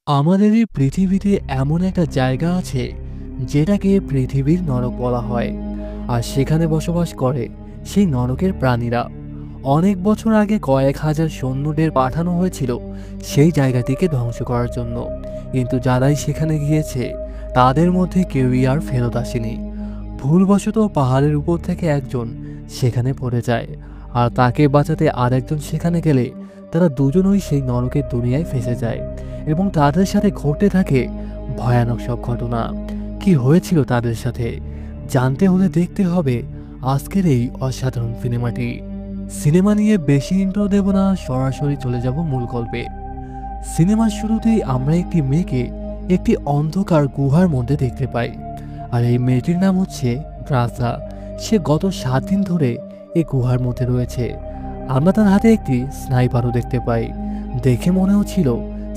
আমাদের এই পৃথিবীতে এমন একটা জায়গা আছে যেটাকে পৃথিবীর নরক বলা হয়। আর সেখানে বসবাস করে সেই নরকের প্রাণীরা। অনেক বছর আগে কয়েক হাজার সৈন্যদের পাঠানো হয়েছিল সেই জায়গাটিকে ধ্বংস করার জন্য, কিন্তু যারাই সেখানে গিয়েছে তাদের মধ্যে কেউই আর ফেরত আসেনি। ভুলবশত পাহাড়ের উপর থেকে একজন সেখানে পড়ে যায়, আর তাকে বাঁচাতে আর একজন সেখানে গেলে তারা দুজনই সেই নরকের দুনিয়ায় ফেঁসে যায় এবং তাদের সাথে ঘটতে থাকে ভয়ানক সব ঘটনা। কি হয়েছিল তাদের সাথে জানতে হলে দেখতে হবে আজকের এই অসাধারণ সিনেমাটি। সিনেমা নিয়ে বেশি ইন্ট্রো দেব না, সরাসরি চলে যাব মূল গল্পে। সিনেমার শুরুতেই আমরা একটি মেয়েকে একটি অন্ধকার গুহার মধ্যে দেখতে পাই, আর এই মেয়েটির নাম হচ্ছে ড্রাসা। সে গত 7 দিন ধরে এই গুহার মধ্যে রয়েছে। আমরা তার হাতে একটি স্নাইপারও দেখতে পাই। দেখে মনে হচ্ছিল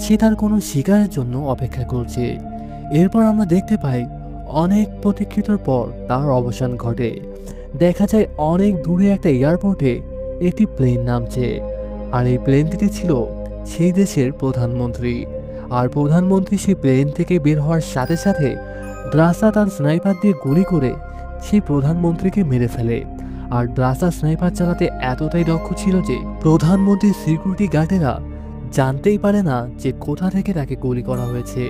সে তার কোনো শিকারের জন্য অপেক্ষা করছে। এরপর আমরা দেখতে পাই অনেক প্রতীক্ষিতর পর তার অবসান ঘটে। দেখা যায় অনেক দূরে একটা এয়ারপোর্টে একটি প্লেন নামছে, আর এই প্লেনটিতে ছিল সেই দেশের প্রধানমন্ত্রী। আর প্রধানমন্ত্রী সেই প্লেন থেকে বের হওয়ার সাথে সাথে ড্রাসা তার স্নাইপার দিয়ে গুলি করে সেই প্রধানমন্ত্রীকে মেরে ফেলে। আর ড্রাসা স্নাইপার চালাতে এতটাই দক্ষ ছিল যে প্রধানমন্ত্রীর সিকিউরিটি গার্ডেরা জানতেই পারে না যে কোথা থেকে তাকে গুলি করা হয়েছে।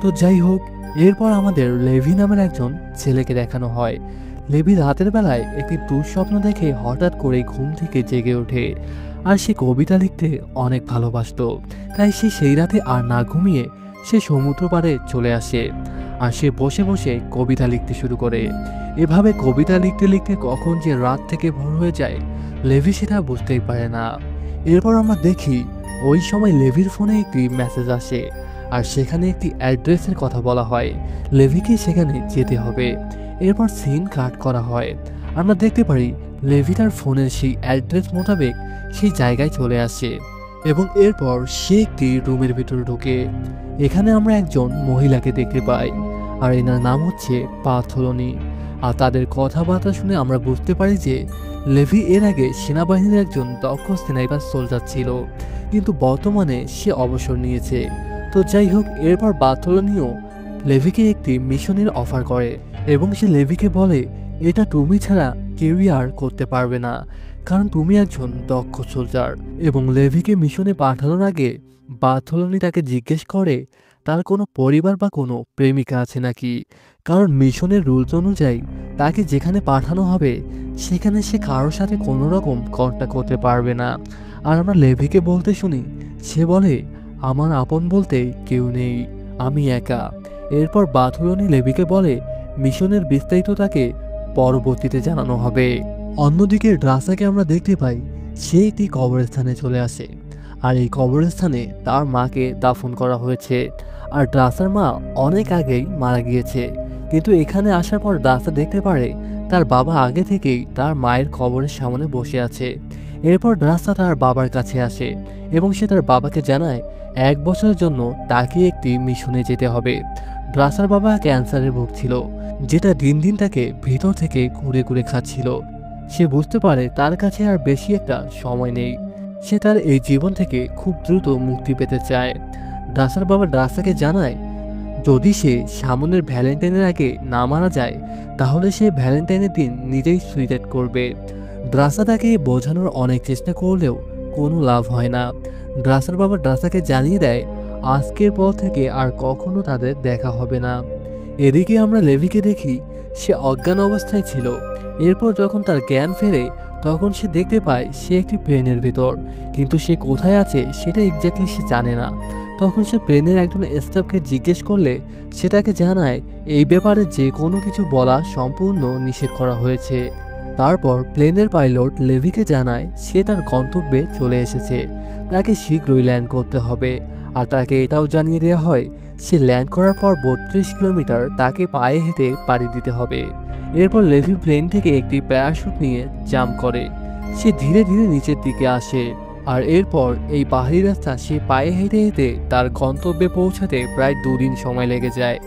তো যাই হোক, এরপর আমাদের লেভি নামের একজন ছেলেকে দেখানো হয়। লেভি রাতের বেলায় একটি দুঃস্বপ্ন দেখে হঠাৎ করে ঘুম থেকে জেগে ওঠে। আর সে কবিতা লিখতে অনেক ভালোবাসতো, তাই সে সেই রাতে আর না ঘুমিয়ে সে সমুদ্র পাড়ে চলে আসে। আর সে বসে বসে কবিতা লিখতে শুরু করে। এভাবে কবিতা লিখতে লিখতে কখন যে রাত থেকে ভোর হয়ে যায় লেভি সেটা বুঝতেই পারে না। এরপর আমরা দেখি ওই সময় লেভির ফোনে একটি মেসেজ আসে, আর সেখানে একটি অ্যাড্রেসের কথা বলা হয়। লেভিকে সেখানে যেতে হবে। এরপর সিন কাট করা হয়। আমরা দেখতে পারি লেভি তার ফোনের সেই অ্যাড্রেস মোতাবেক সেই জায়গায় চলে আসে এবং এরপর সে একটি রুমের ভিতরে ঢোকে। এখানে আমরা একজন মহিলাকে দেখতে পাই, আর এনার নাম হচ্ছে পাথলনি। আর তাদের কথাবার্তা শুনে আমরা বুঝতে পারি যে লেভি এর আগে সেনাবাহিনীর একজন দক্ষ স্নাইপার সোলজার ছিল, কিন্তু বর্তমানে সে অবসর নিয়েছে। তো যাই হোক, এরপর বাথলনিও লেভিকে একটি মিশনের অফার করে এবং সে লেভিকে বলে এটা তুমি ছাড়া কেউই আর করতে পারবে না, কারণ তুমি একজন দক্ষ সোলজার। এবং লেভিকে মিশনে পাঠানোর আগে বাথলনি তাকে জিজ্ঞেস করে তার কোনো পরিবার বা কোনো প্রেমিকা আছে নাকি, কারণ মিশনের রুলস অনুযায়ী তাকে যেখানে পাঠানো হবে সেখানে সে কারোর সাথে কোনো রকম কন্ট্যাক্ট করতে পারবে না। আর আমরা লেভিকে বলতে শুনি, সে বলে আমার আপন বলতে কেউ নেই, আমি একা। এরপর বাথলনি লেভিকে বলে মিশনের বিস্তারিত তাকে পরবর্তীতে জানানো হবে। অন্যদিকে ড্রাসাকে আমরা দেখতে পাই সে একটি কবরস্থানে চলে আসে, আর এই কবরস্থানে তার মাকে দাফন করা হয়েছে। আর ড্রাসার মা অনেক আগেই মারা গিয়েছে, কিন্তু এখানে আসার পর ড্রাসা দেখতে পারে তার বাবা আগে থেকেই তার মায়ের কবরের সামনে বসে আছে। এরপর ড্রাসা তার বাবার কাছে আসে এবং সে তার বাবাকে জানায় 1 বছরের জন্য তাকে একটি মিশনে যেতে হবে। ড্রাসার বাবা ক্যান্সারে ভুগছিল, যেটা দিন দিন তাকে ভিতর থেকে কুরে কুরে খাচ্ছিল। সে বুঝতে পারে তার কাছে আর বেশি একটা সময় নেই। সে তার এই জীবন থেকে খুব দ্রুত মুক্তি পেতে চায়। ড্রাসার বাবা ড্রাসাকে জানায় যদি সে সামনের ভ্যালেন্টাইনের আগে না মারা যায় তাহলে সে ভ্যালেন্টাইনের দিন নিজেই সুইসাইড করবে। ড্রাসা তাকে বোঝানোর অনেক চেষ্টা করলেও কোনো লাভ হয় না। ড্রাসার বাবা ড্রাসাকে জানিয়ে দেয় আজকের পর থেকে আর কখনো তাদের দেখা হবে না। এদিকে আমরা লেভিকে দেখি সে অজ্ঞান অবস্থায় ছিল। এরপর যখন তার জ্ঞান ফেরে তখন সে দেখতে পায় সে একটি প্লেনের ভেতর, কিন্তু সে কোথায় আছে সেটা এক্স্যাক্টলি সে জানে না। তখন সে প্লেনের একজন স্টাফকে জিজ্ঞেস করলে সেটাকে জানায় এই ব্যাপারে যে কোনো কিছু বলা সম্পূর্ণ নিষেধ করা হয়েছে। তারপর প্লেনের পাইলট লেভিকে জানায় সে তার গন্তব্যে চলে এসেছে, তাকে শীঘ্রই ল্যান্ড করতে হবে। আর তাকে এটাও জানিয়ে দেওয়া হয় সে ল্যান্ড করার পর 32 কিলোমিটার তাকে পায়ে হেঁটে পাড়ি দিতে হবে। এরপর লেভি প্লেন থেকে একটি প্যারাশুট নিয়ে জাম্প করে। সে ধীরে ধীরে নিচের দিকে আসে, আর এরপর এই পাহাড়ি রাস্তা সে পায়ে হেঁটে হেঁটে তার গন্তব্যে পৌঁছাতে প্রায় 2 দিন সময় লেগে যায়।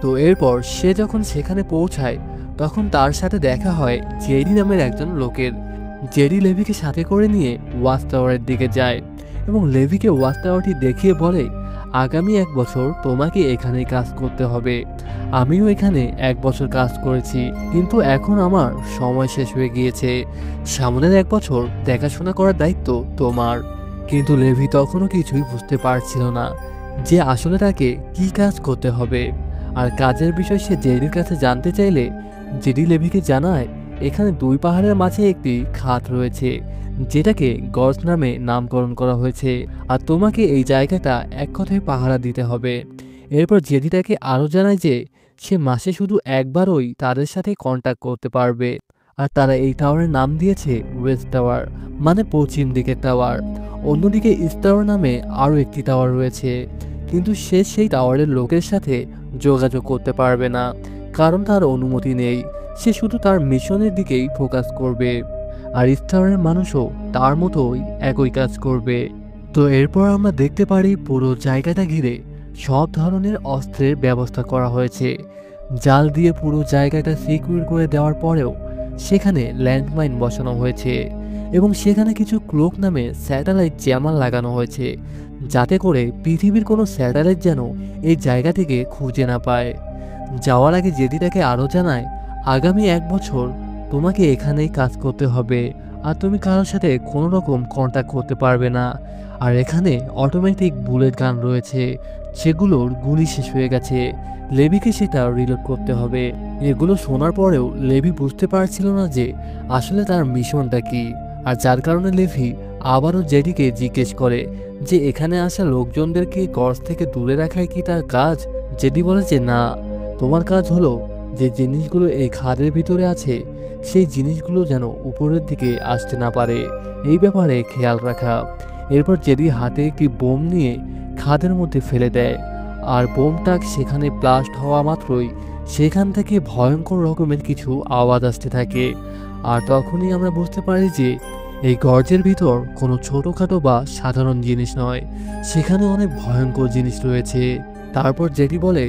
তো এরপর সে যখন সেখানে পৌঁছায় তখন তার সাথে দেখা হয় জেরি নামের একজন লোকের। জেরি লেভিকে সাথে করে নিয়ে ওয়াচ টাওয়ারের দিকে যায় এবং লেভিকে ওয়াচ টাওয়ারটি দেখিয়ে বলে আগামী 1 বছর তোমাকে এখানেই কাজ করতে হবে। আমিও এখানে 1 বছর কাজ করেছি, কিন্তু এখন আমার সময় শেষ হয়ে গিয়েছে। সামনের 1 বছর দেখাশোনা করার দায়িত্ব তোমার। কিন্তু লেভি তখনও কিছুই বুঝতে পারছিল না যে আসলে তাকে কি কাজ করতে হবে। আর কাজের বিষয় সে জেডির কাছে জানতে চাইলে জেডি লেভিকে জানায় এখানে 2 পাহাড়ের মাঝে একটি খাত রয়েছে, যেটাকে গজ নামে নামকরণ করা হয়েছে, আর তোমাকে এই জায়গাটা এক কথায় পাহারা দিতে হবে। এরপর জেডি তাকে আরও জানায় যে সে মাসে শুধু একবারই তাদের সাথে কন্ট্যাক্ট করতে পারবে, আর তারা এই টাওয়ারের নাম দিয়েছে ওয়েস্ট টাওয়ার, মানে পশ্চিম দিকের টাওয়ার। অন্যদিকে ইস্ট টাওয়ার নামে আরও একটি টাওয়ার রয়েছে, কিন্তু সে সেই টাওয়ারের লোকের সাথে যোগাযোগ করতে পারবে না, কারণ তার অনুমতি নেই। সে শুধু তার মিশনের দিকেই ফোকাস করবে, আর ইস্ট টাওয়ারের মানুষও তার মতোই একই কাজ করবে। তো এরপর আমরা দেখতে পারি পুরো জায়গাটা ঘিরে সব ধরনের অস্ত্রের ব্যবস্থা করা হয়েছে। জাল দিয়ে পুরো জায়গাটা সিকিউর করে দেওয়ার পরেও সেখানে ল্যান্ডমাইন বসানো হয়েছে, এবং সেখানে কিছু ক্লোক নামে স্যাটেলাইট জ্যামার লাগানো হয়েছে, যাতে করে পৃথিবীর কোনো স্যাটেলাইট যেন এই জায়গা থেকে খুঁজে না পায়। যাওয়ার আগে জেডি তাকে আরও জানায় আগামী 1 বছর তোমাকে এখানেই কাজ করতে হবে, আর তুমি কারোর সাথে কোনো রকম কন্ট্যাক্ট করতে পারবে না। আর এখানে অটোমেটিক বুলেট গান রয়েছে, সেগুলোর গুলি শেষ হয়ে গেছে, লেভিকে সেটা রিলোড করতে হবে। এগুলো শোনার পরেও লেভি বুঝতে পারছিল না যে আসলে তার মিশনটা কি, আর যার কারণে লেভি আবারও জেডিকে জিজ্ঞেস করে যে এখানে আসা লোকজনদেরকে গজ থেকে দূরে রাখাই কি তার কাজ। জেডি বলে যে না, তোমার কাজ হলো যে জিনিসগুলো এই খাদের ভিতরে আছে সেই জিনিসগুলো যেন উপরের দিকে আসতে না পারে, এই ব্যাপারে খেয়াল রাখা। এরপর জেডি হাতে একটি বোম নিয়ে খাদের মধ্যে ফেলে দেয়, আর বোমটা সেখানে ব্লাস্ট হওয়া মাত্রই সেখান থেকে ভয়ঙ্কর রকমের কিছু আওয়াজ আসতে থাকে। আর তখনই আমরা বুঝতে পারি যে এই গর্জের ভিতর কোনো ছোটোখাটো বা সাধারণ জিনিস নয়, সেখানে অনেক ভয়ঙ্কর জিনিস রয়েছে। তারপর জেডি বলে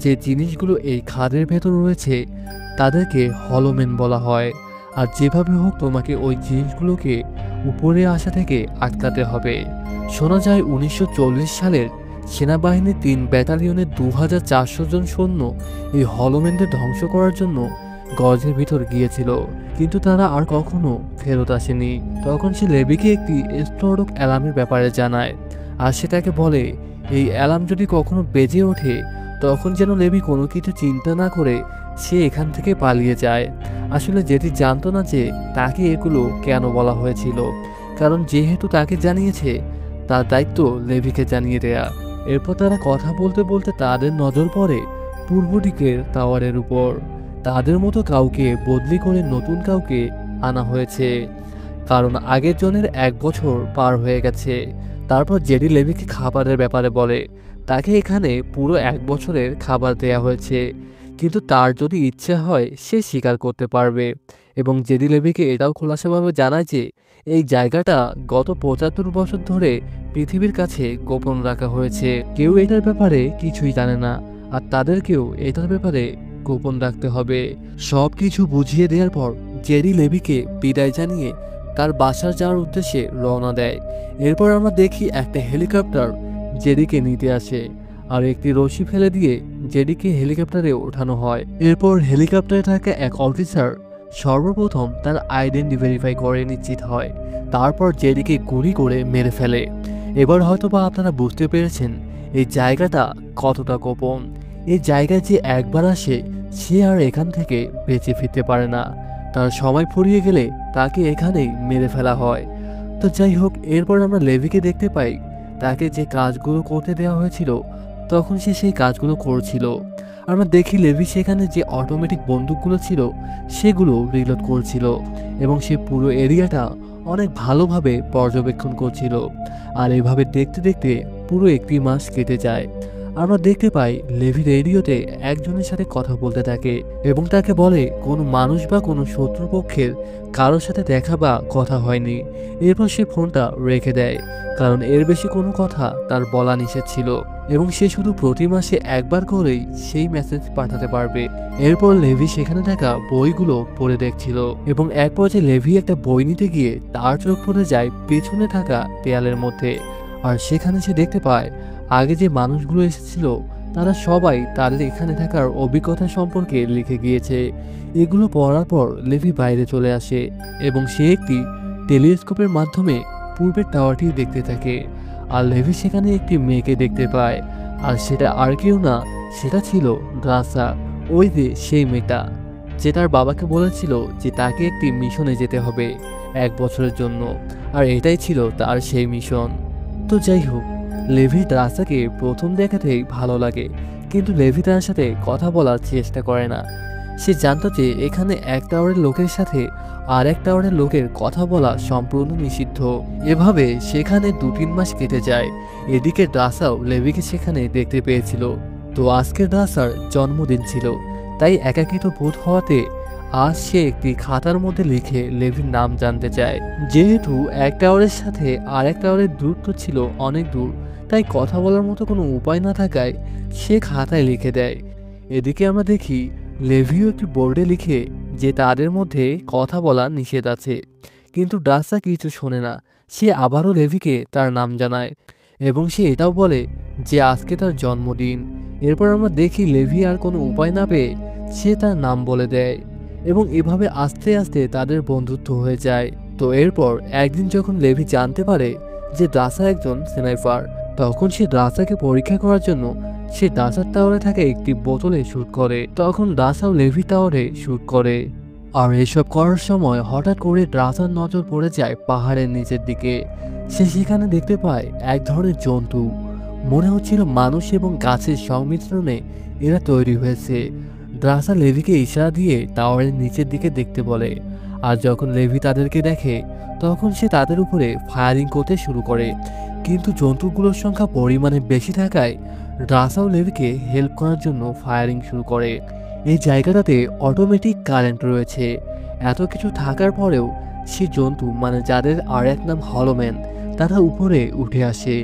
যে জিনিসগুলো এই খাদের ভেতর রয়েছে তাদেরকে হলোম্যান বলা হয়, আর যেভাবে হোক তোমাকে ওই জিনিসগুলোকে উপরে আসা থেকে আটকাতে হবে। শোনা যায় 1940 সালের সেনাবাহিনীর 3 ব্যাটালিয়নের 2400 জন সৈন্য এই হলোম্যানদের ধ্বংস করার জন্য গজের ভিতর গিয়েছিল, কিন্তু তারা আর কখনো ফেরত আসেনি। তখন সে লেভিকে একটি স্ফোরক অ্যালার্মের ব্যাপারে জানায়, আর সে তাকে বলে এই অ্যালার্ম যদি কখনো বেজে ওঠে তখন যেন লেভি কোনো কিছু চিন্তা না করে সে এখান থেকে পালিয়ে যায়। আসলে জেডি জানতো না যে তাকে এগুলো কেন বলা হয়েছিল, কারণ যেহেতু তাকে জানিয়েছে তার দায়িত্ব লেভিকে জানিয়ে দেয়া। এরপর তারা কথা বলতে বলতে তাদের নজর পড়ে পূর্ব দিকের টাওয়ারের উপর। তাদের মতো কাউকে বদলি করে নতুন কাউকে আনা হয়েছে, কারণ আগের জনের 1 বছর পার হয়ে গেছে। তারপর জেডি লেভিকে খাবারের ব্যাপারে বলে তাকে এখানে পুরো 1 বছরের খাবার দেয়া হয়েছে, কিন্তু তার যদি ইচ্ছে হয় সে স্বীকার করতে পারবে। এবং জেডি লেভিকে এটাও খোলাসাভাবে জানায় যে এই জায়গাটা গত 75 বছর ধরে পৃথিবীর কাছে গোপন রাখা হয়েছে, কেউ এটার ব্যাপারে কিছুই জানে না, আর তাদেরকেও এটার ব্যাপারে গোপন রাখতে হবে। সব কিছু বুঝিয়ে দেওয়ার পর জেডি লেভিকে বিদায় জানিয়ে তার বাসার যাওয়ার উদ্দেশ্যে রওনা দেয়। এরপর আমরা দেখি একটা হেলিকপ্টার জেডিকে নিতে আসে, আর একটি রশি ফেলে দিয়ে জেডিকে হেলিকপ্টারে ওঠানো হয়। এরপর হেলিকপ্টারে থাকা এক অফিসার সর্বপ্রথম তার আইডেন্টি ভেরিফাই করে নিশ্চিত হয়, তারপর জেডিকে গুলি করে মেরে ফেলে। এবার হয়তোবা আপনারা বুঝতে পেরেছেন এই জায়গাটা কতটা গোপন। এই জায়গায় যে একবার আসে সে আর এখান থেকে বেঁচে ফিরতে পারে না, তার সময় ফুরিয়ে গেলে তাকে এখানেই মেরে ফেলা হয়। তো যাই হোক, এরপর আমরা লেভিকে দেখতে পাই তাকে যে কাজগুলো করতে দেওয়া হয়েছিল তখন সে সেই কাজগুলো করছিল। আমরা দেখি লেভি সেখানে যে অটোমেটিক বন্দুকগুলো ছিল সেগুলো রিলোড করছিল, এবং সে পুরো এরিয়াটা অনেক ভালোভাবে পর্যবেক্ষণ করছিল। আর এভাবে দেখতে দেখতে পুরো 1 মাস কেটে যায়। আমরা দেখতে পাই লেভি রেডিওতে একজনের সাথে কথা বলতে থাকে, এবং তাকে বলে কোনো মানুষ বা কোনো শত্রুপক্ষের কারোর সাথে দেখা বা কথা হয়নি। এরপর সে ফোনটা রেখে দেয়, কারণ এর বেশি কোনো কথা তার বলা নিষেধ ছিল, এবং সে শুধু প্রতি মাসে একবার করেই সেই মেসেজ পাঠাতে পারবে। এরপর লেভি সেখানে থাকা বইগুলো পড়ে দেখছিল, এবং এক পর্যায়ে লেভি একটা বই নিতে গিয়ে তার চোখ পড়ে যায় পেছনে থাকা দেয়ালের মধ্যে, আর সেখানে সে দেখতে পায় আগে যে মানুষগুলো এসেছিল তারা সবাই তাদের এখানে থাকার অভিজ্ঞতা সম্পর্কে লিখে গিয়েছে। এগুলো পড়ার পর লেভি বাইরে চলে আসে এবং সে একটি টেলিস্কোপের মাধ্যমে পূর্বের টাওয়ারটি দেখতে থাকে। আর লেভি সেখানে একটি মেয়েকে দেখতে পায়, আর সেটা আর কেউ না, সেটা ছিল ড্রাসা। ওই যে সেই মেয়েটা যে তার বাবাকে বলেছিল যে তাকে একটি মিশনে যেতে হবে 1 বছরের জন্য, আর এটাই ছিল তার সেই মিশন। তো যাই হোক, লেভি ড্রাসাকে প্রথম দেখাতেই ভালো লাগে, কিন্তু লেভি তার সাথে কথা বলার চেষ্টা করে না। সে জানতো যে এখানে এক টাওয়ারের লোকের সাথে আর এক টাওয়ারের লোকের কথা বলা সম্পূর্ণ নিষিদ্ধ। এভাবে সেখানে 2-3 মাস কেটে যায়। এদিকে ড্রাসাও লেভিকে সেখানে দেখতে পেয়েছিল। তো আজকে ড্রাসার জন্মদিন ছিল, তাই একাকিত্ব বোধ হওয়াতে আজ সে একটি খাতার মধ্যে লিখে লেভির নাম জানতে চায়। যেহেতু এক টাওয়ারের সাথে আর এক টাওয়ারের দূরত্ব ছিল অনেক দূর, তাই কথা বলার মতো কোনো উপায় না থাকায় সে খাতায় লিখে দেয়। এদিকে আমরা দেখি লেভিও একটি বোর্ডে লিখে যে তাদের মধ্যে কথা বলা নিষেধ আছে, কিন্তু ড্রাসা কিছু শোনে না। সে আবারও লেভিকে তার নাম জানায় এবং সে এটাও বলে যে আজকে তার জন্মদিন। এরপর আমরা দেখি লেভি আর কোনো উপায় না পেয়ে সে তার নাম বলে দেয় এবং এভাবে আস্তে আস্তে তাদের বন্ধুত্ব হয়ে যায়। তো এরপর একদিন যখন লেভি জানতে পারে যে ড্রাসা একজন স্নাইপার, তখন সে ড্রাসাকে পরীক্ষা করার জন্য সে ড্রাসার টাওয়ারে থাকা একটি বোতলে শুট করে। তখন ড্রাসাও লেভি টাওয়ারে শুট করে। আর এসব করার সময় হঠাৎ করে ড্রাসার নজর পড়ে যায় পাহাড়ের নিচের দিকে। সে সেখানে দেখতে পায় এক ধরনের জন্তু, মনে হচ্ছিল মানুষ এবং গাছের সংমিশ্রণে এরা তৈরি হয়েছে। ড্রাসা লেভিকে ইশারা দিয়ে টাওয়ারের নিচের দিকে দেখতে বলে, আর যখন লেভি তাদেরকে দেখে তখন সে তাদের উপরে ফায়ারিং করতে শুরু করে। কিন্তু জন্তুগুলোর সংখ্যা পরিমাণে বেশি থাকায় ড্রাসাও লেভিকে হেল্প করার জন্য ফায়ারিং শুরু করে। এই জায়গাটাতে অটোমেটিক কারেন্ট রয়েছে। এত কিছু থাকার পরেও সে জন্তু, মানে যাদের আর এক নাম হলোম্যান, তারা উপরে উঠে আসে।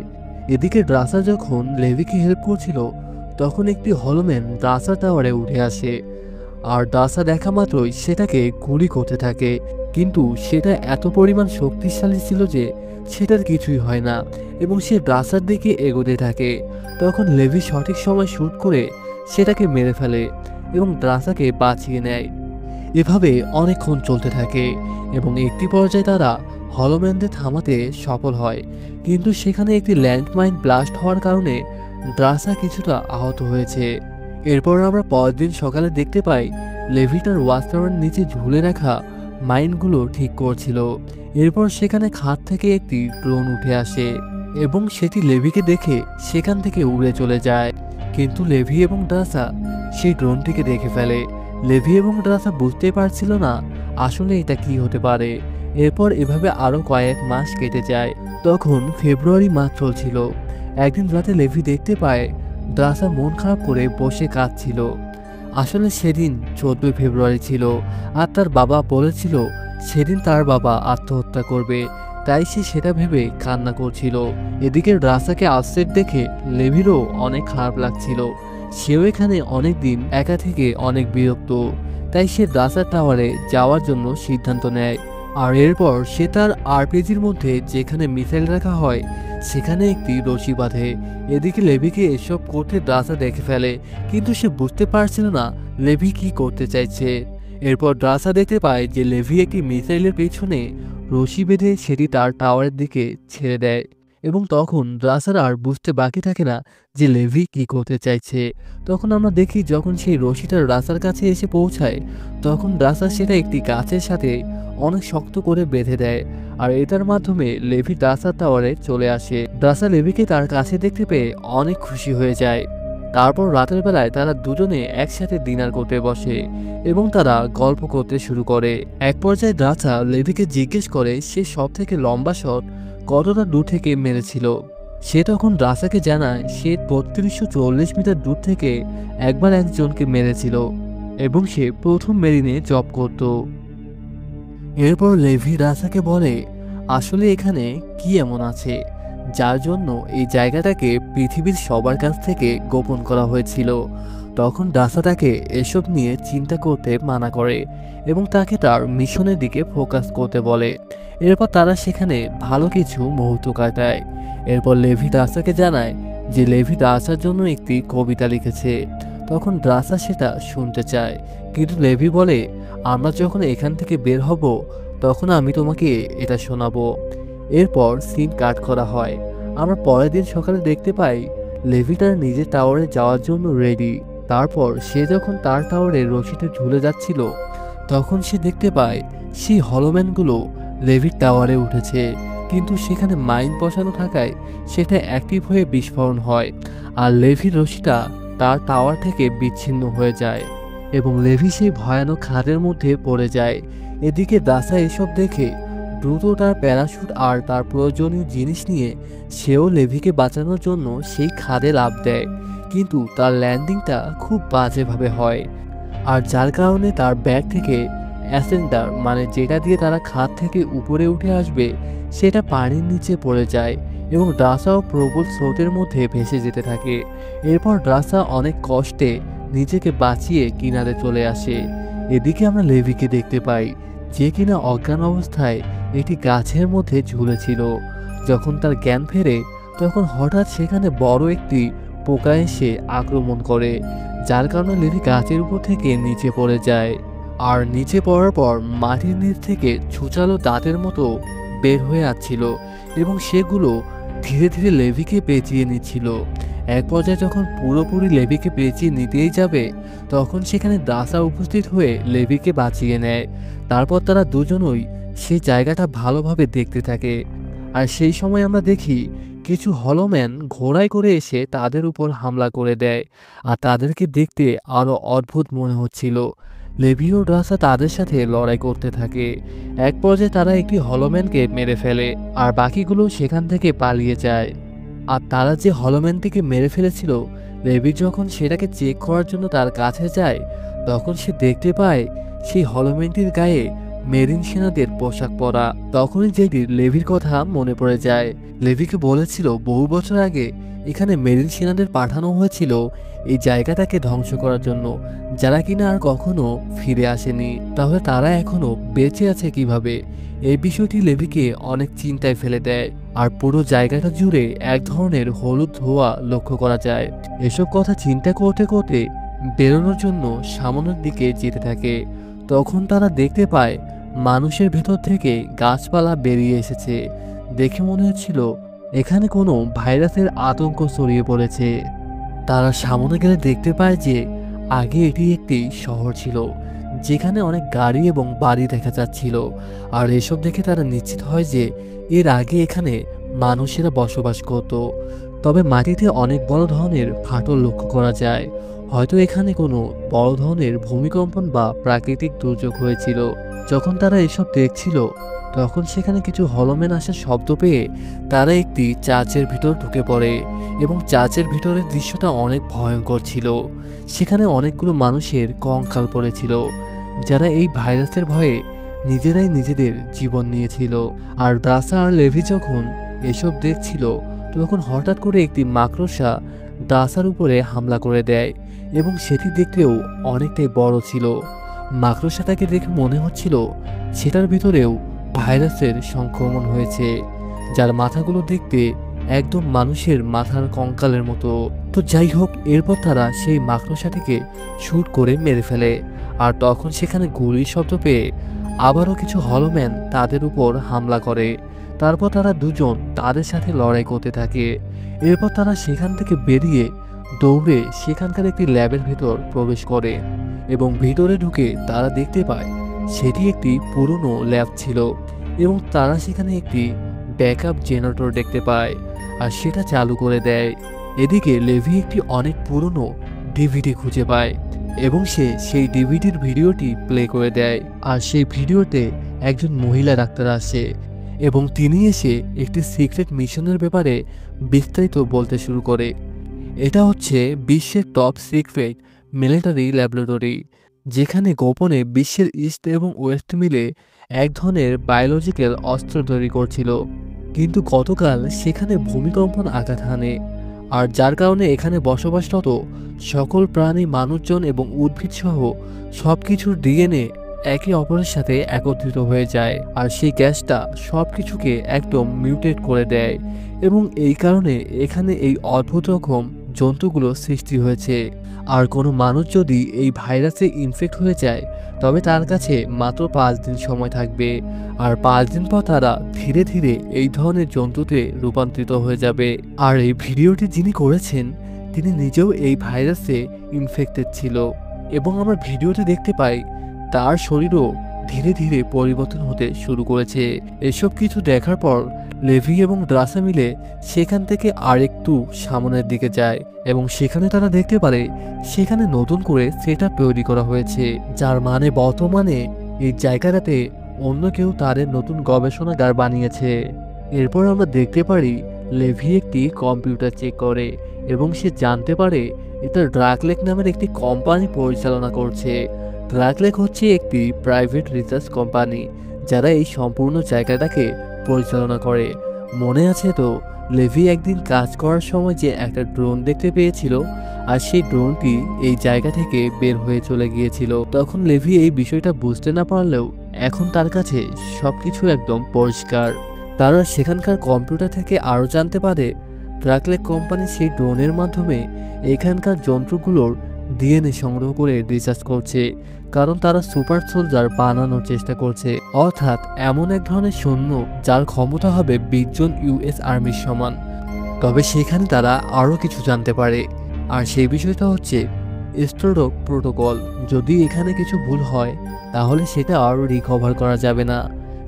এদিকে ড্রাসা যখন লেভিকে হেল্প করছিল তখন একটি হলোম্যান ড্রাসা টাওয়ারে উঠে আসে, আর ড্রাসা দেখা মাত্রই সেটাকে গুলি করতে থাকে। কিন্তু সেটা এত পরিমাণ শক্তিশালী ছিল যে সেটার কিছুই হয় না এবং সে ড্রাসার দিকে এগোতে থাকে। তখন লেভি সঠিক সময় শুট করে সেটাকে মেরে ফেলে এবং ড্রাসাকে বাঁচিয়ে নেয়। এভাবে অনেকক্ষণ চলতে থাকে এবং একটি পর্যায়ে তারা হলোম্যানদের থামাতে সফল হয়, কিন্তু সেখানে একটি ল্যান্ডমাইন ব্লাস্ট হওয়ার কারণে ড্রাসা কিছুটা আহত হয়েছে। এরপর আমরা পরের দিন সকালে দেখতে পাই লেভি তার ওয়াচ টাওয়ারের নিচে ঝুলে রাখা মাইনগুলো ঠিক করছিল। এরপর সেখানে খাত থেকে একটি ড্রোন উঠে আসে এবং সেটি লেভিকে দেখে সেখান থেকে উড়ে চলে যায়। কিন্তু লেভি এবং ড্রাসা সেই ড্রোনটিকে দেখে ফেলে। লেভি এবং ড্রাসা বুঝতেই পারছিল না আসলে এটা কি হতে পারে। এরপর এভাবে আরো কয়েক মাস কেটে যায়। তখন ফেব্রুয়ারি মাস চলছিল। একদিন রাতে লেভি দেখতে পায় ড্রাসা মন খারাপ করে বসে কাঁদছিল। আসলে সেদিন 14 ফেব্রুয়ারি ছিল, আর তার বাবা বলেছিল সেদিন তার বাবা আত্মহত্যা করবে, তাই সে সেটা ভেবে কান্না করছিল। এদিকে ড্রাসাকে আপসেট দেখে লেভিরও অনেক খারাপ লাগছিল। সেও এখানে অনেক দিন একা থেকে অনেক বিরক্ত, তাই সে ড্রাসার টাওয়ারে যাওয়ার জন্য সিদ্ধান্ত নেয়। আর এরপর সে তার আরপিজির মধ্যে যেখানে মিসাইল রাখা হয় সেখানে একটি রশি বাঁধে। এদিকে লেভিকে এসব করতে ড্রাসা দেখে ফেলে, কিন্তু সে বুঝতে পারছিল না লেভি কি করতে চাইছে। এরপর ড্রাসা দেখতে পায় যে লেভি একটি মিসাইলের পেছনে রশি বেঁধে সেটি তার টাওয়ারের দিকে ছেড়ে দেয় এবং তখন ড্রাসার আর বুঝতে বাকি থাকে না যে লেভি কি করতে চাইছে। তখন আমরা দেখি যখন সেই রশিটা ড্রাসার কাছে এসে পৌঁছায় তখন ড্রাসা সেটা একটি গাছের সাথে অনেক শক্ত করে বেঁধে দেয়, আর এটার মাধ্যমে লেভি ড্রাসার টাওয়ারে চলে আসে। ড্রাসা লেভিকে তার কাছে দেখতে পেয়ে অনেক খুশি হয়ে যায়। তারপর রাতের বেলায় তারা দুজনে একসাথে ডিনার করতে বসে এবং তারা গল্প করতে শুরু করে। এক পর্যায়ে ড্রাসা লেভিকে জিজ্ঞেস করে সে সব থেকে লম্বা শট কতটা দূর থেকে মেরেছিল। সে তখন ড্রাসাকে জানায় সে 3240 মিটার দূর থেকে একবার একজনকে মেরেছিল এবং সে প্রথম মেরিনে জব করত। এরপর লেভি ড্রাসাকে বলে আসলে এখানে কি এমন আছে যার জন্য এই জায়গাটাকে পৃথিবীর সবার কাছ থেকে গোপন করা হয়েছিল। তখন ড্রাসা তাকে এসব নিয়ে চিন্তা করতে মানা করে এবং তাকে তার মিশনের দিকে ফোকাস করতে বলে। এরপর তারা সেখানে ভালো কিছু মুহূর্ত কাটায়। এরপর লেভি ড্রাসাকে জানায় যে লেভি ড্রাসার জন্য একটি কবিতা লিখেছে। তখন ড্রাসা সেটা শুনতে চায়, কিন্তু লেভি বলে, আমরা যখন এখান থেকে বের হব তখন আমি তোমাকে এটা শোনাবো। এরপর সিন কাট করা হয়। আমরা পরের দিন সকালে দেখতে পাই লেভি তার নিজের টাওয়ারে যাওয়ার জন্য রেডি। তারপর সে যখন তার টাওয়ারে রশিতে ঝুলে যাচ্ছিল তখন সে দেখতে পায় সেই হলোম্যানগুলো লেভির টাওয়ারে উঠেছে, কিন্তু সেখানে মাইন বসানো থাকায় সেটা অ্যাক্টিভ হয়ে বিস্ফোরণ হয় আর লেভির রশিটা তার টাওয়ার থেকে বিচ্ছিন্ন হয়ে যায় এবং লেভি সেই ভয়ানক খাদের মধ্যে পড়ে যায়। এদিকে দাসা এসব দেখে দ্রুত তার প্যারাশুট আর তার প্রয়োজনীয় জিনিস নিয়ে সেও লেভিকে বাঁচানোর জন্য সেই খাদে লাফ দেয়, কিন্তু তার ল্যান্ডিংটা খুব বাজেভাবে হয় আর যার কারণে তার ব্যাগ থেকে অ্যাসেন্ডার মানে যেটা দিয়ে তারা খাদ থেকে উপরে উঠে আসবে সেটা পানির নিচে পড়ে যায় এবং ড্রাসাও প্রবল স্রোতের মধ্যে ভেসে যেতে থাকে। এরপর ড্রাসা অনেক কষ্টে নিজেকে বাঁচিয়ে কিনারে চলে আসে। এদিকে আমরা লেভিকে দেখতে পাই, যে কিনা অজ্ঞান অবস্থায় একটি গাছের মধ্যে ঝুলেছিল। যখন তার জ্ঞান ফেরে তখন হঠাৎ সেখানে বড় একটি পোকা এসে আক্রমণ করে, যার কারণে লেভি গাছের উপর থেকে নিচে পড়ে যায় আর নিচে পড়ার পর মাটির নিচ থেকে ছুচালো দাঁতের মতো বের হয়ে আসছিল এবং সেগুলো ধীরে ধীরে লেভিকে পেঁচিয়ে নিচ্ছিল। এক পর্যায়ে যখন পুরোপুরি লেভিকে পেঁচিয়ে নিতেই যাবে তখন সেখানে দাসা উপস্থিত হয়ে লেভিকে বাঁচিয়ে নেয়। তারপর তারা দুজনই সেই জায়গাটা ভালোভাবে দেখতে থাকে আর সেই সময় আমরা দেখি কিছু হলোম্যান ঘোড়ায় করে এসে তাদের উপর হামলা করে দেয় আর তাদেরকে দেখতে আরো অদ্ভুত মনে হচ্ছিল। লেভি ও ড্রাসা তাদের সাথে লড়াই করতে থাকে। এক পর্যায়ে তারা একটি হলোম্যানকে মেরে ফেলে আর বাকিগুলো সেখান থেকে পালিয়ে যায়। আর তারা যে হলোম্যানটিকে মেরে ফেলেছিল, লেভি যখন সেটাকে চেক করার জন্য তার কাছে যায় তখন সে দেখতে পায় সেই হলোম্যানটির গায়ে মেরিন সেনাদের পোশাক পরা। তখনই জেডি লেভির কথা মনে পড়ে যায়। লেভিকে বলেছিল বহু বছর আগে এখানে মেরিন সেনাদের পাঠানো হয়েছিল এই জায়গাটাকে ধ্বংস করার জন্য, যারা কিনা আর কখনো ফিরে আসেনি। তাহলে তারা এখনো বেঁচে আছে কিভাবে? এই বিষয়টি লেভিকে অনেক চিন্তায় ফেলে দেয় আর পুরো জায়গাটা জুড়ে এক ধরনের হলুদ ধোঁয়া লক্ষ্য করা যায়। এসব কথা চিন্তা করতে করতে বেরোনোর জন্য সামনের দিকে যেতে থাকে। তখন তারা দেখতে পায় মানুষের ভেতর থেকে গাছপালা বেরিয়ে এসেছে। দেখে মনে হচ্ছিল এখানে কোনো ভাইরাসের আতঙ্ক ছড়িয়ে পড়েছে। তারা সামনে গেলে দেখতে পায় যে আগে এটি একটি শহর ছিল, যেখানে অনেক গাড়ি এবং বাড়ি দেখা যাচ্ছিল। আর এসব দেখে তারা নিশ্চিত হয় যে এর আগে এখানে মানুষেরা বসবাস করত। তবে মাটিতে অনেক বড় ধরনের ফাটল লক্ষ্য করা যায়। হয়তো এখানে কোনো বড় ধরনের ভূমিকম্পন বা প্রাকৃতিক দুর্যোগ হয়েছিল। যখন তারা এসব দেখছিল তখন সেখানে কিছু হলোম্যান আসার শব্দ পেয়ে তারা একটি চার্চের ভিতর ঢুকে পড়ে এবং চার্চের ভিতরের দৃশ্যটা অনেক ভয়ঙ্কর ছিল। সেখানে অনেকগুলো মানুষের কঙ্কাল পড়েছিল, যারা এই ভাইরাসের ভয়ে নিজেরাই নিজেদের জীবন নিয়েছিল। আর ড্রাসা আর লেভি যখন এসব দেখছিল তখন হঠাৎ করে একটি মাকড়সা ড্রাসার উপরে হামলা করে দেয় এবং সেটি দেখতেও অনেকটাই বড় ছিল। মাকড়সাটাকে দেখে মনে হচ্ছিল সেটার ভিতরেও ভাইরাসের সংক্রমণ হয়েছে, যার মাথাগুলো দেখতে একদম মানুষের মাথার কঙ্কালের মতো। তো যাই হোক, এরপর তারা সেই মাকড়সাটিকে শুট করে মেরে ফেলে। আর তখন সেখানে গুলির শব্দ পেয়ে আবারও কিছু হলোম্যান তাদের উপর হামলা করে। তারপর তারা দুজন তাদের সাথে লড়াই করতে থাকে। এরপর তারা সেখান থেকে বেরিয়ে দৌড়ে সেখানকার একটি ল্যাবের ভেতর প্রবেশ করে এবং ভিতরে ঢুকে তারা দেখতে পায় সেটি একটি পুরনো ল্যাব ছিল এবং তারা সেখানে একটি ব্যাকআপ জেনারেটর দেখতে পায় আর সেটা চালু করে দেয়। এদিকে লেভি একটি অনেক পুরনো ডিভিডি খুঁজে পায় এবং সে সেই ডিভিডির ভিডিওটি প্লে করে দেয়। আর সেই ভিডিওতে একজন মহিলা ডাক্তার আসে এবং তিনি এসে একটি সিক্রেট মিশনের ব্যাপারে বিস্তারিত বলতে শুরু করে। এটা হচ্ছে বিশ্বের টপ সিক্রেট মিলিটারি ল্যাবরেটরি, যেখানে গোপনে বিশ্বের ইস্ট এবং ওয়েস্ট মিলে এক ধরনের বায়োলজিক্যাল অস্ত্র তৈরি করছিল। কিন্তু গতকাল সেখানে ভূমিকম্পন আঘাত হানে আর যার কারণে এখানে বসবাসরত সকল প্রাণী, মানুষজন এবং উদ্ভিদ সহ সবকিছুর ডিএনএ একে অপরের সাথে একত্রিত হয়ে যায় আর সেই গ্যাসটা সবকিছুকে একদম মিউটেট করে দেয় এবং এই কারণে এখানে এই অদ্ভুত রকম জন্তুগুলো সৃষ্টি হয়েছে। আর কোনো মানুষ যদি এই ভাইরাসে ইনফেক্ট হয়ে যায় তবে তার কাছে মাত্র 5 দিন সময় থাকবে, আর 5 দিন পর তারা ধীরে ধীরে এই ধরনের জন্তুতে রূপান্তরিত হয়ে যাবে। আর এই ভিডিওটি যিনি করেছেন তিনি নিজেও এই ভাইরাসে ইনফেক্টেড ছিল, এবং আমরা ভিডিওতে দেখতে পাই তার শরীরও ধীরে ধীরে পরিবর্তন হতে শুরু করেছে। এসব কিছু দেখার পর লেভি এবং ড্রাসা মিলে সেখান থেকে আরেকটু সামনের দিকে যায় এবং সেখানে তারা দেখতে পারে সেখানে নতুন করে সেটআপ তৈরি করা হয়েছে, যার মানে বর্তমানে এই জায়গাটাতে অন্য কেউ তাদের নতুন গবেষণাগার বানিয়েছে। এরপর আমরা দেখতে পারি লেভি একটি কম্পিউটার চেক করে এবং সে জানতে পারে এটা ড্রাগলেক নামের একটি কোম্পানি পরিচালনা করছে। ড্রাগলেক হচ্ছে একটি প্রাইভেট রিসার্চ কোম্পানি যারা এই সম্পূর্ণ জায়গাটাকে পরিচালনা করে। মনে আছে তো লেভি একদিন কাজ করার সময় যে একটা ড্রোন দেখতে পেয়েছিল, আর সেই ড্রোনটি এই জায়গা থেকে বের হয়ে চলে গিয়েছিল। তখন লেভি এই বিষয়টা বুঝতে না পারলেও এখন তার কাছে সবকিছু একদম পরিষ্কার। তারা সেখানকার কম্পিউটার থেকে আরও জানতে পারে ড্রাগলেক কোম্পানি সেই ড্রোনের মাধ্যমে এখানকার যন্ত্রগুলোর ডিএনএ সংগ্রহ করে রিসার্চ করছে, কারণ তারা সুপার সোলজার বানানোর চেষ্টা করছে, অর্থাৎ এমন এক ধরনের সৈন্য যার ক্ষমতা হবে 20 জন ইউএস আর্মির সমান। তবে সেখানে তারা আরও কিছু জানতে পারে, আর সেই বিষয়টা হচ্ছে স্টোরক প্রোটোকল। যদি এখানে কিছু ভুল হয় তাহলে সেটা আর রিকভার করা যাবে না।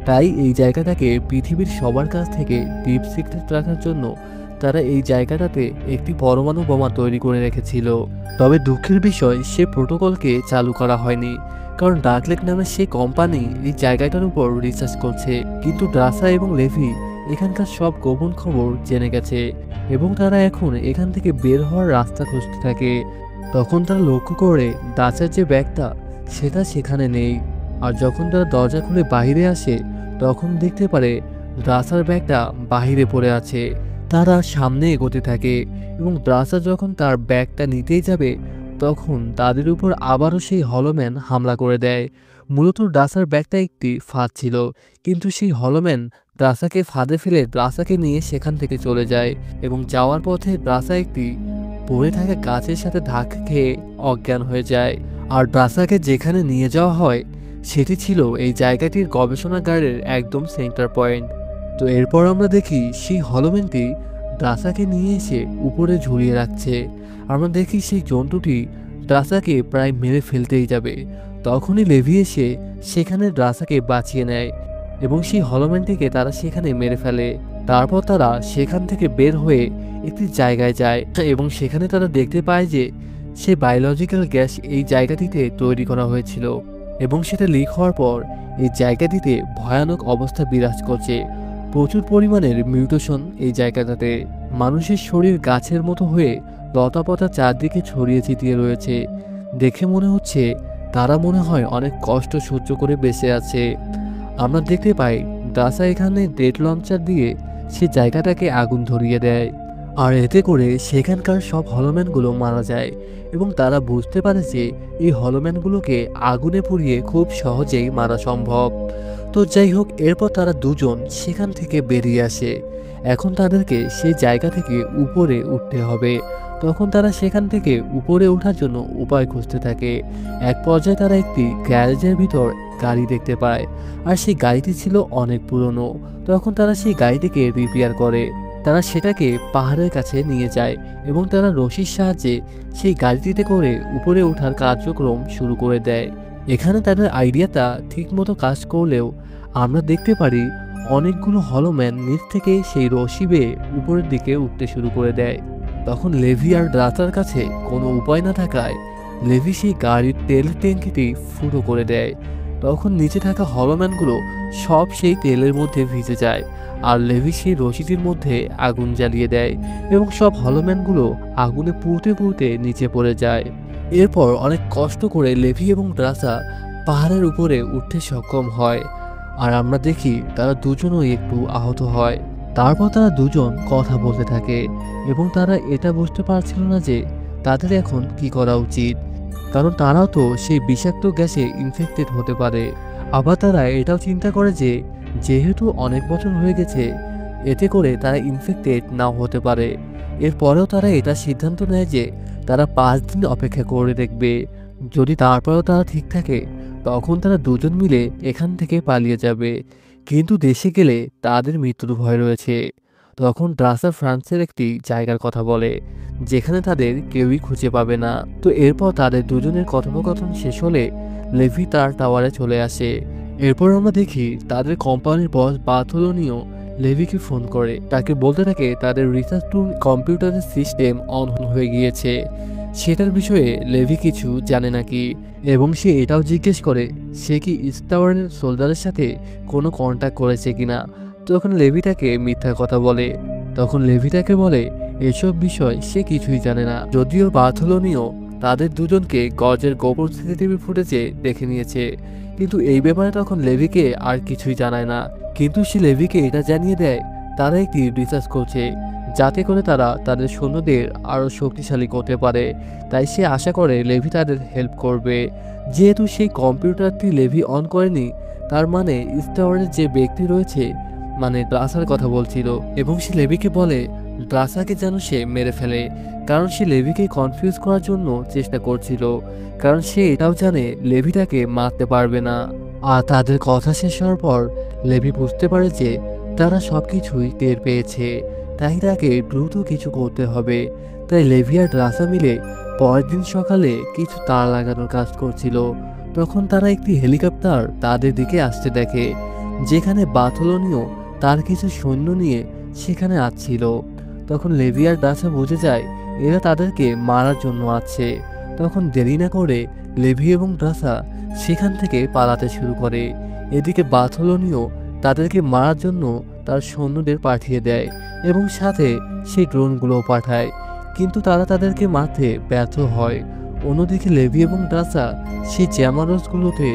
তাই এই জায়গাটাকে পৃথিবীর সবার কাছ থেকে ডিপ সিক্রেট রাখার জন্য তারা এই জায়গাটাতে একটি পরমাণু বোমা তৈরি করে রেখেছিল। তবে দুঃখের বিষয় সে প্রোটোকলকে চালু করা হয়নি, কারণ ডার্কলেক নামের সেই কোম্পানি এই জায়গাটার উপর রিসার্চ করছে। কিন্তু ড্রাসা এবং লেভি এখানকার সব গোপন খবর জেনে গেছে এবং তারা এখন এখান থেকে বের হওয়ার রাস্তা খুঁজতে থাকে। তখন তারা লক্ষ্য করে ডাচার যে ব্যাগটা সেটা সেখানে নেই, আর যখন তারা দরজা খুলে বাইরে আসে তখন দেখতে পারে ড্রাসার ব্যাগটা বাহিরে পড়ে আছে। তারা সামনে এগোতে থাকে এবং ড্রাসা যখন তার ব্যাগটা নিতেই যাবে তখন তাদের উপর আবারও সেই হলোম্যান হামলা করে দেয়। মূলত ড্রাসার ব্যাগটা একটি ফাঁদ ছিল, কিন্তু সেই হলোম্যান ড্রাসাকে ফাঁদে ফেলে ড্রাসাকে নিয়ে সেখান থেকে চলে যায় এবং যাওয়ার পথে ড্রাসা একটি পড়ে থাকা গাছের সাথে ধাক্কা খেয়ে অজ্ঞান হয়ে যায়। আর ড্রাসাকে যেখানে নিয়ে যাওয়া হয় সেটি ছিল এই জায়গাটির গবেষণাগারের একদম সেন্টার পয়েন্ট। তো এরপর আমরা দেখি সেই হলোম্যানটি ড্রাসাকে নিয়ে এসে উপরে ঝুলিয়ে রাখছে। আমরা দেখি সেই জন্তুটি ড্রাসাকে প্রায় মেরে ফেলতেই যাবে, তখনই লেভি এসে সেখানে ড্রাসাকে বাঁচিয়ে নেয় এবং সেই হলোম্যানটিকে তারা সেখানে মেরে ফেলে। তারপর তারা সেখান থেকে বের হয়ে একটি জায়গায় যায় এবং সেখানে তারা দেখতে পায় যে সে বায়োলজিক্যাল গ্যাস এই জায়গাটিতে তৈরি করা হয়েছিল এবং সেটা লিক হওয়ার পর এই জায়গাটিতে ভয়ানক অবস্থা বিরাজ করছে। প্রচুর পরিমাণের মিউটেশন এই জায়গাটাতে। মানুষের শরীর গাছের মতো হয়ে লতাপাতা চারদিকে ছড়িয়ে ছিটিয়ে রয়েছে। দেখে মনে হচ্ছে তারা মনে হয় অনেক কষ্ট সহ্য করে বেঁচে আছে। আমরা দেখতে পাই ড্রাসা এখানে ডেড লঞ্চার দিয়ে সে জায়গাটাকে আগুন ধরিয়ে দেয়, আর এতে করে সেখানকার সব হলোম্যানগুলো মারা যায় এবং তারা বুঝতে পারে যে এই হলোম্যানগুলোকে আগুনে পুড়িয়ে খুব সহজেই মারা সম্ভব। তো যাই হোক, এরপর তারা দুজন সেখান থেকে বেরিয়ে আসে। এখন তাদেরকে সেই জায়গা থেকে উপরে উঠতে হবে। তখন তারা সেখান থেকে উপরে ওঠার জন্য উপায় খুঁজতে থাকে। এক পর্যায়ে তারা একটি গ্যারেজের ভিতর গাড়ি দেখতে পায়, আর সেই গাড়িটি ছিল অনেক পুরনো। তখন তারা সেই গাড়িটিকে রিপেয়ার করে। তারা সেটাকে পাহাড়ের কাছে নিয়ে যায় এবং তারা রশির সাহায্যে সেই গাড়িটিতে করে উপরে ওঠার কার্যক্রম শুরু করে দেয়। এখানে তাদের আইডিয়াটা ঠিকমতো কাজ করলেও আমরা দেখতে পারি অনেকগুলো হলোম্যান নিচ থেকে সেই রশি বেয়ে উপরের দিকে উঠতে শুরু করে দেয়। তখন লেভি আর ড্রাসার কাছে কোনো উপায় না থাকায় লেভি সেই গাড়ির তেল ট্যাঙ্কিটি ফুটো করে দেয়। তখন নিচে থাকা হলোম্যানগুলো সব সেই তেলের মধ্যে ভিজে যায়, আর লেভি সেই রশিটির মধ্যে আগুন জ্বালিয়ে দেয় এবং সব হলোম্যানগুলো আগুনে পুড়তে পুড়তে নিচে পড়ে যায়। এরপর অনেক কষ্ট করে লেভি এবং ড্রাসা পাহাড়ের উপরে উঠতে সক্ষম হয়, আর আমরা দেখি তারা দুজনই একটু আহত হয়। তারপর তারা দুজন কথা বলতে থাকে এবং তারা এটা বুঝতে পারছিল না যে তাদের এখন কি করা উচিত, কারণ তারাও তো সেই বিষাক্ত গ্যাসে ইনফেক্টেড হতে পারে। আবার তারা এটাও চিন্তা করে যে যেহেতু অনেক বছর হয়ে গেছে এতে করে তারা ইনফেক্টেড নাও হতে পারে। এরপরেও তারা এটা সিদ্ধান্ত নেয় যে তারা 5 দিন অপেক্ষা করে দেখবে। যদি তারপরেও তারা ঠিক থাকে তখন তারা দুজন মিলে এখান থেকে পালিয়ে যাবে। কিন্তু দেশে গেলে তাদের মৃত্যুর ভয় রয়েছে। তখন ড্রাসা ফ্রান্সের একটি জায়গার কথা বলে যেখানে তাদের কেউই খুঁজে পাবে না। তো এরপর তাদের দুজনের কথোপকথন শেষ হলে লেভি তার টাওয়ারে চলে আসে। এরপর আমরা দেখি তাদের কোম্পানির বস বার্থোলোমিও লেভিকে ফোন করে, তাকে বলতে থাকে তাদের রিসার্চ টুল কম্পিউটারের সিস্টেম অন হয়ে গিয়েছে। সেটার বিষয়ে লেভি কিছু জানে নাকি, এবং সে এটাও জিজ্ঞেস করে সে কি ইস্টাওয়ার্নের সোলজারের সাথে কোনো কন্ট্যাক্ট করেছে কিনা। তখন লেভি তাকে মিথ্যা কথা বলে। তখন লেভি তাকে বলে এসব বিষয় সে কিছুই জানে না। যদিও বার্থোলোমিও তাদের দুজনকে গজের গোপন সিসিটিভি ফুটেজে দেখে নিয়েছে, কিন্তু এই ব্যাপারে তখন লেভিকে আর কিছুই জানায় না। কিন্তু সে লেভিকে এটা জানিয়ে দেয় তারা একটি রিসার্চ করছে যাতে করে তারা তাদের সৈন্যদের আরও শক্তিশালী করতে পারে। তাই সে আশা করে লেভি তাদের হেল্প করবে। যেহেতু সেই কম্পিউটারটি লেভি অন করেনি, তার মানে ইস্টাওয়ারের যে ব্যক্তি রয়েছে, মানে ড্রাসার কথা বলছিল, এবং সে লেভিকে বলে ড্রাসাকে যেন সে মেরে ফেলে, কারণ সে লেভিকে কনফিউজ করার জন্য চেষ্টা করছিল, কারণ সে এটাও জানে লেভি তাকে মারতে পারবে না। আর তাদের কথা শেষ হওয়ার পর লেভি বুঝতে পারে যে তারা সবকিছুই টের পেয়েছে, তাই তাকে দ্রুত কিছু করতে হবে। তাই লেভি আর ড্রাসা মিলে পরের দিন সকালে কিছু তার লাগানোর কাজ করছিল। তখন তারা একটি হেলিকপ্টার তাদের দিকে আসতে দেখে, যেখানে বার্থোলোমিও তার কিছু সৈন্য নিয়ে সেখানে আসছিল। তখন লেভি আর ড্রাসা বুঝে যায় এরা তাদেরকে মারার জন্য আছে। তখন দেরি না করে লেভি এবং ড্রাসা সেখান থেকে পালাতে শুরু করে। এদিকে বার্থোলোমিও তাদেরকে মারার জন্য তার সৈন্যদের পাঠিয়ে দেয় এবং সাথে সেই ড্রোনগুলোও পাঠায়, কিন্তু তারা তাদেরকে মারতে ব্যর্থ হয়। অন্যদিকে লেভি এবং ড্রাসা সেই জ্যামারসগুলোতে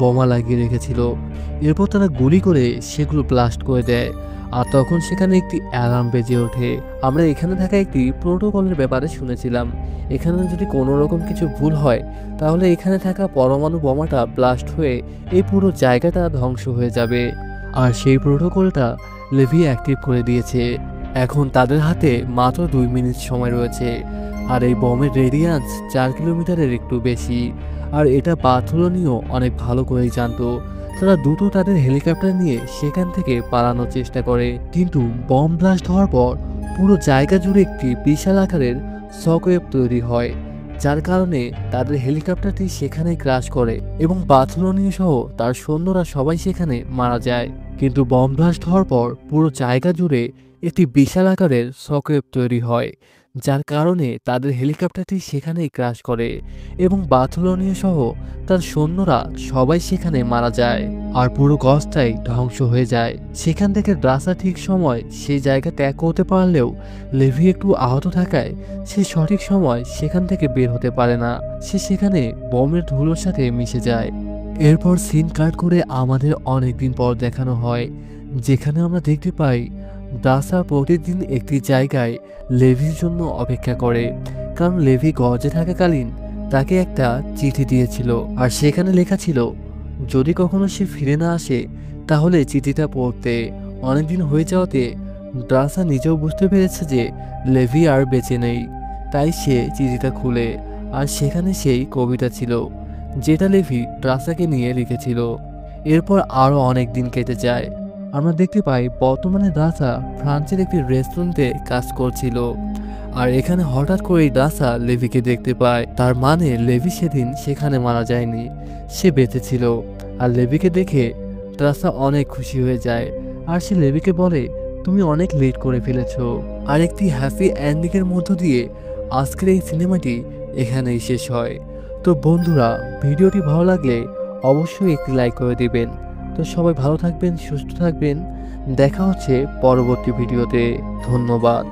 বোমা লাগিয়ে রেখেছিল। এরপর তারা গুলি করে সেগুলো ব্লাস্ট করে দেয়, আর তখন সেখানে একটি অ্যালার্ম বেজে ওঠে। আমরা এখানে থাকা একটি প্রোটোকলের ব্যাপারে শুনেছিলাম, এখানে যদি কোনো রকম কিছু ভুল হয় তাহলে এখানে থাকা পরমাণু বোমাটা ব্লাস্ট হয়ে এই পুরো জায়গাটা ধ্বংস হয়ে যাবে। আর সেই প্রোটোকলটা লেভি অ্যাক্টিভ করে দিয়েছে। এখন তাদের হাতে মাত্র 2 মিনিট সময় রয়েছে, আর এই বোমের রেডিয়ান্স 4 কিলোমিটারের একটু বেশি। আর এটা বার্থোলোমিও অনেক ভালো করেই জানতো। তারা দ্রুত তাদের হেলিকপ্টার নিয়ে সেখান থেকে পালানোর চেষ্টা করে, কিন্তু বম ব্লাস্ট হওয়ার পর পুরো জায়গা জুড়ে একটি বিশাল আকারের শকওয়েভ তৈরি হয়, যার কারণে তাদের হেলিকপ্টারটি সেখানেই ক্র্যাশ করে এবং বার্থোলোমিও সহ তার সৈন্যরা সবাই সেখানে মারা যায়। কিন্তু বম ব্লাস্ট হওয়ার পর পুরো জায়গা জুড়ে একটি বিশাল আকারের শকওয়েভ তৈরি হয়, যার কারণে তাদের হেলিকপ্টারটি সেখানেই ক্র্যাশ করে এবং বার্থোলোমিও সহ তার সৈন্যরা সবাই সেখানে মারা যায়, আর পুরো গজটাই ধ্বংস হয়ে যায়। সেখান থেকে ড্রাসা ঠিক সময় সেই জায়গা ত্যাগ করতে পারলেও লেভি একটু আহত থাকায় সে সঠিক সময় সেখান থেকে বের হতে পারে না। সে সেখানে বমের ধুলোর সাথে মিশে যায়। এরপর সিন কাট করে আমাদের অনেকদিন পর দেখানো হয়, যেখানে আমরা দেখতে পাই ড্রাসা প্রতিদিন একটি জায়গায় লেভির জন্য অপেক্ষা করে, কারণ লেভি গজে থাকাকালীন তাকে একটা চিঠি দিয়েছিল, আর সেখানে লেখা ছিল যদি কখনো সে ফিরে না আসে তাহলে চিঠিটা পড়তে। অনেকদিন হয়ে যাওয়াতে ড্রাসা নিজেও বুঝতে পেরেছে যে লেভি আর বেঁচে নেই, তাই সে চিঠিটা খুলে, আর সেখানে সেই কবিতা ছিল যেটা লেভি ড্রাসাকে নিয়ে লিখেছিল। এরপর আরও অনেক দিন কেটে যায়। আমরা দেখতে পাই বর্তমানে ড্রাসা ফ্রান্সের একটি রেস্টুরেন্টে কাজ করছিল, আর এখানে হঠাৎ করেই ড্রাসা লেভিকে দেখতে পায়। তার মানে লেভি সেদিন সেখানে মারা যায়নি, সে বেঁচে ছিল। আর লেভিকে দেখে ড্রাসা অনেক খুশি হয়ে যায়, আর সে লেভিকে বলে তুমি অনেক লেট করে ফেলেছো। আর একটি হ্যাপি এন্ডিংয়ের মধ্য দিয়ে আজকের এই সিনেমাটি এখানেই শেষ হয়। তো বন্ধুরা, ভিডিওটি ভালো লাগলে অবশ্যই একটি লাইক করে দিবেন। তো সবাই ভালো থাকবেন, সুস্থ থাকবেন, দেখা হচ্ছে পরবর্তী ভিডিওতে। ধন্যবাদ।